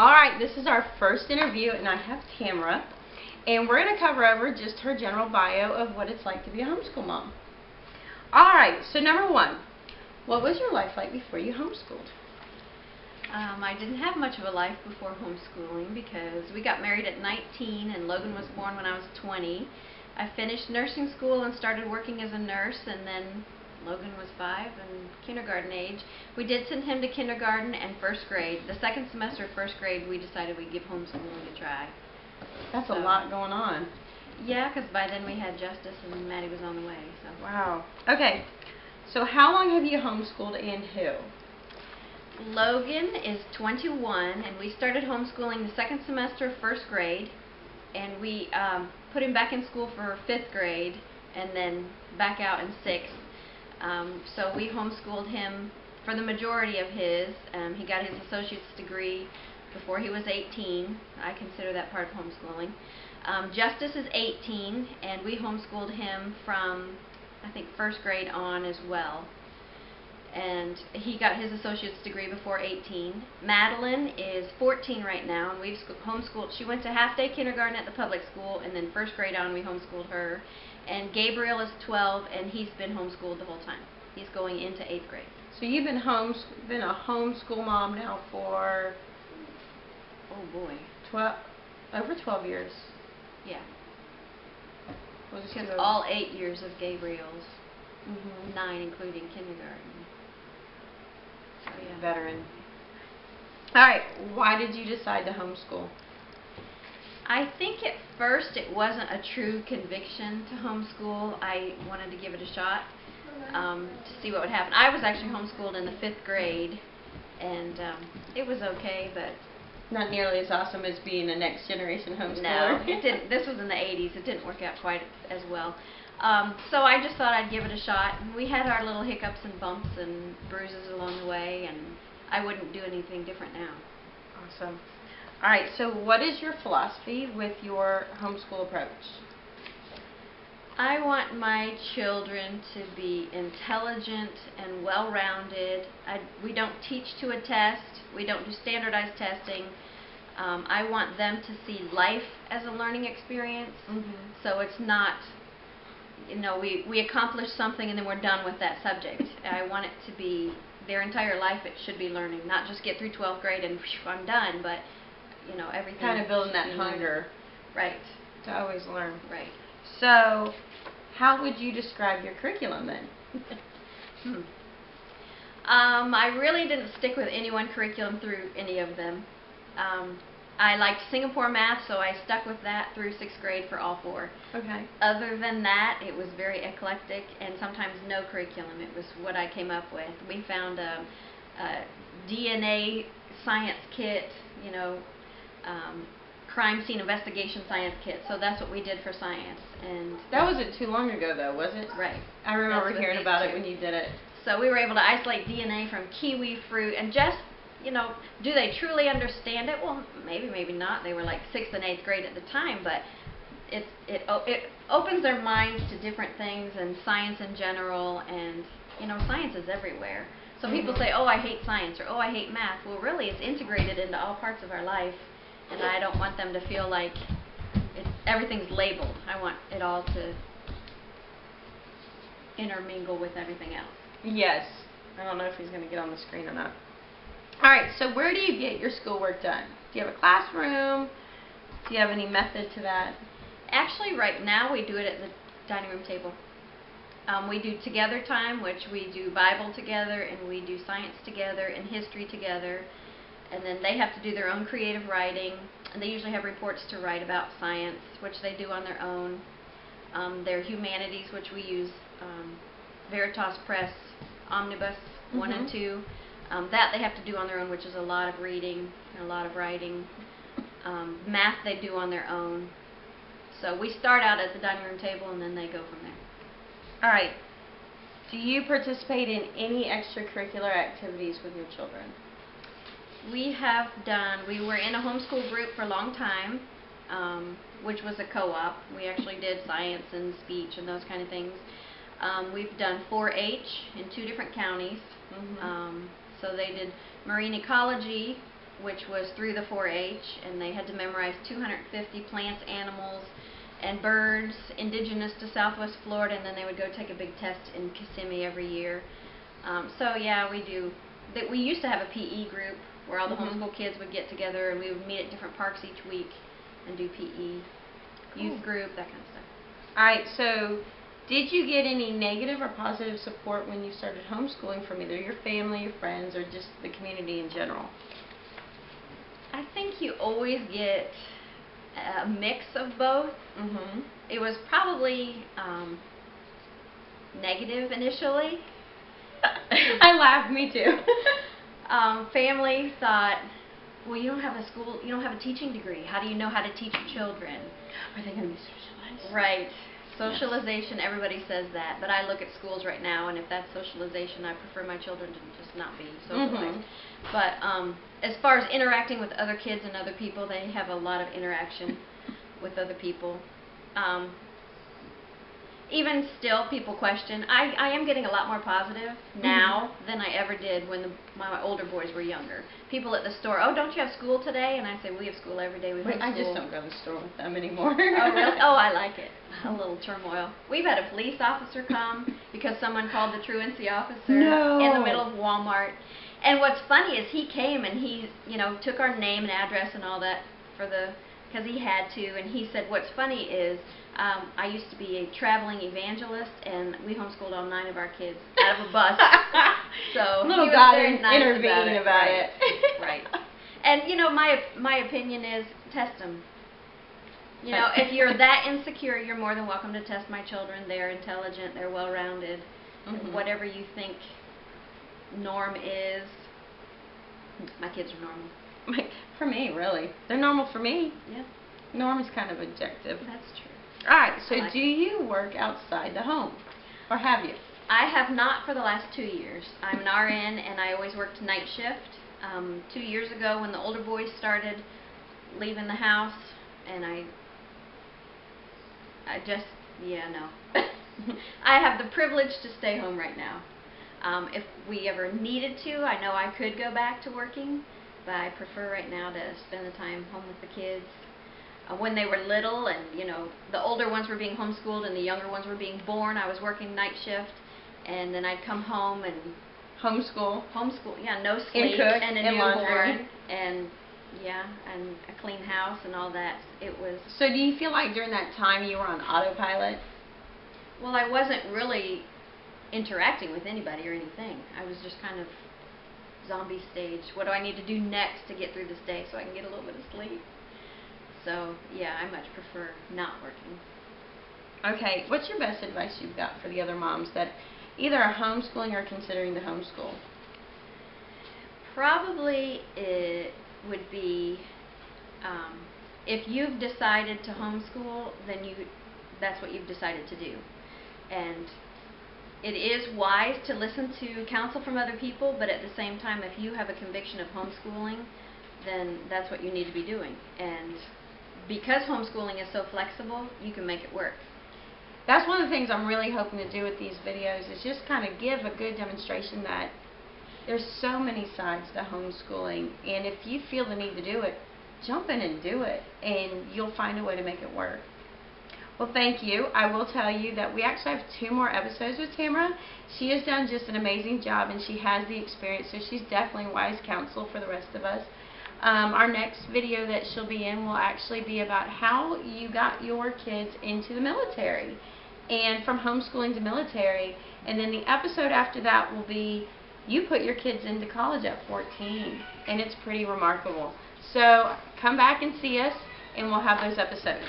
Alright, this is our first interview, and I have Tamara, and we're going to cover over just her general bio of what it's like to be a homeschool mom. Alright, so number one, what was your life like before you homeschooled? I didn't have much of a life before homeschooling because we got married at 19 and Logan was born when I was 20. I finished nursing school and started working as a nurse, and then Logan was 5 and kindergarten age. We did send him to kindergarten and first grade. The second semester of first grade we decided we'd give homeschooling a try. That's a lot going on. Yeah, because by then we had Justice and Maddie was on the way. So. Wow. Okay, so how long have you homeschooled and who? Logan is 21 and we started homeschooling the second semester of first grade, and we put him back in school for 5th grade and then back out in 6th. So we homeschooled him for the majority of his. He got his associate's degree before he was 18. I consider that part of homeschooling. Justice is 18 and we homeschooled him from, I think, 1st grade on as well. And he got his associate's degree before 18. Madeline is 14 right now, and we've homeschooled. She went to half-day kindergarten at the public school, and then 1st grade on we homeschooled her. And Gabriel is 12, and he's been homeschooled the whole time. He's going into 8th grade. So you've been a homeschool mom now for, oh boy, over 12 years. Yeah. Because all 8 years of Gabriel's, 9 including kindergarten. So, yeah. Veteran. Alright, why did you decide to homeschool? I think at first it wasn't a true conviction to homeschool. I wanted to give it a shot to see what would happen. I was actually homeschooled in the 5th grade, and it was okay, but not nearly as awesome as being a next generation homeschooler. No, it didn't. This was in the 80s. It didn't work out quite as well. So I just thought I'd give it a shot. We had our little hiccups and bumps and bruises along the way, and I wouldn't do anything different now. Awesome. Alright, so what is your philosophy with your homeschool approach? I want my children to be intelligent and well-rounded. We don't teach to a test. We don't do standardized testing. I want them to see life as a learning experience. So it's not, we accomplish something and then we're done with that subject. I want it to be their entire life. It should be learning, not just get through 12th grade and I'm done, but everything. Kind of building that hunger. Right. To always learn. Right. So, how would you describe your curriculum then? I really didn't stick with any one curriculum through any of them. I liked Singapore math, so I stuck with that through 6th grade for all 4. Okay. Other than that, it was very eclectic and sometimes no curriculum. It was what I came up with. We found a DNA science kit, crime scene investigation science kit. So that's what we did for science. And that wasn't too long ago, though, was it? Right. I remember hearing about it when you did it. So we were able to isolate DNA from kiwi fruit and just, do they truly understand it? Well, maybe not. They were like 6th and 8th grade at the time, but it opens their minds to different things and science in general, and science is everywhere. So people say, oh, I hate science, or oh, I hate math. Well, really, it's integrated into all parts of our life, and I don't want them to feel like everything's labeled. I want it all to intermingle with everything else. Yes. I don't know if he's going to get on the screen or not. Alright, so where do you get your schoolwork done? Do you have a classroom? Do you have any method to that? Actually, right now we do it at the dining room table. We do together time, which we do Bible together, and we do science together and history together. And then they have to do their own creative writing, and they usually have reports to write about science, which they do on their own. Their humanities, which we use Veritas Press Omnibus 1 and 2. That they have to do on their own, which is a lot of reading and a lot of writing. Math they do on their own. So we start out at the dining room table and then they go from there. Alright. Do you participate in any extracurricular activities with your children? We were in a homeschool group for a long time, which was a co-op. We actually did science and speech and those kind of things. We've done 4-H in 2 different counties. So they did marine ecology, which was through the 4-H, and they had to memorize 250 plants, animals, and birds indigenous to Southwest Florida, and then they would go take a big test in Kissimmee every year. So yeah, we do. We used to have a PE group where all the homeschool kids would get together, and we would meet at different parks each week and do PE, youth group, that kind of stuff. All right, so did you get any negative or positive support when you started homeschooling from either your family, your friends, or just the community in general? I think you always get a mix of both. It was probably negative initially. I laughed, me too. Family thought, well, you don't have a school, you don't have a teaching degree. How do you know how to teach children? Are they going to be socialized? Right. Socialization, yes. Everybody says that, but I look at schools right now, and if that's socialization, I prefer my children to just not be socialized. But as far as interacting with other kids and other people, they have a lot of interaction with other people. Even still, people question. I am getting a lot more positive now than I ever did when my older boys were younger. People at the store, oh, don't you have school today? And I say, we have school every day. We homeschool. I just don't go to the store with them anymore. Oh, really? Oh, I like it. A little turmoil. We've had a police officer come because someone called the truancy officer in the middle of Walmart. And what's funny is he came and he, took our name and address and all that because he had to. And he said, what's funny is I used to be a traveling evangelist, and we homeschooled all 9 of our kids out of a bus. So little he was God very nice intervening about it. Right. And my opinion is test them. If you're that insecure, you're more than welcome to test my children. They're intelligent, they're well-rounded. Whatever you think norm is, my kids are normal. For me, really. They're normal for me. Yeah. Norm is kind of objective. That's true. Alright, so do you work outside the home? Or have you? I have not for the last 2 years. I'm an RN, and I always worked night shift. 2 years ago, when the older boys started leaving the house, and I just, no. I have the privilege to stay home right now. If we ever needed to, I know I could go back to working, but I prefer right now to spend the time home with the kids. When they were little, and the older ones were being homeschooled and the younger ones were being born, I was working night shift, and then I'd come home and homeschool, yeah, no sleep, and a newborn, and a clean house and all that. It was. So do you feel like during that time you were on autopilot? Well, I wasn't really interacting with anybody or anything. I was just kind of zombie stage. What do I need to do next to get through this day so I can get a little bit of sleep? So, yeah, I much prefer not working. Okay, what's your best advice you've got for the other moms that either are homeschooling or considering to homeschool? Probably it would be, if you've decided to homeschool, then that's what you've decided to do. And it is wise to listen to counsel from other people, but at the same time, if you have a conviction of homeschooling, then that's what you need to be doing. And because homeschooling is so flexible, you can make it work. That's one of the things I'm really hoping to do with these videos, is just kind of give a good demonstration that there's so many sides to homeschooling, and if you feel the need to do it, jump in and do it, and you'll find a way to make it work. Well, thank you. I will tell you that we actually have 2 more episodes with Tamara. She has done just an amazing job, and she has the experience, so she's definitely wise counsel for the rest of us. Our next video that she'll be in will actually be about how you got your kids into the military, and from homeschooling to military. And then the episode after that will be you put your kids into college at 14, and it's pretty remarkable. So come back and see us, and we'll have those episodes.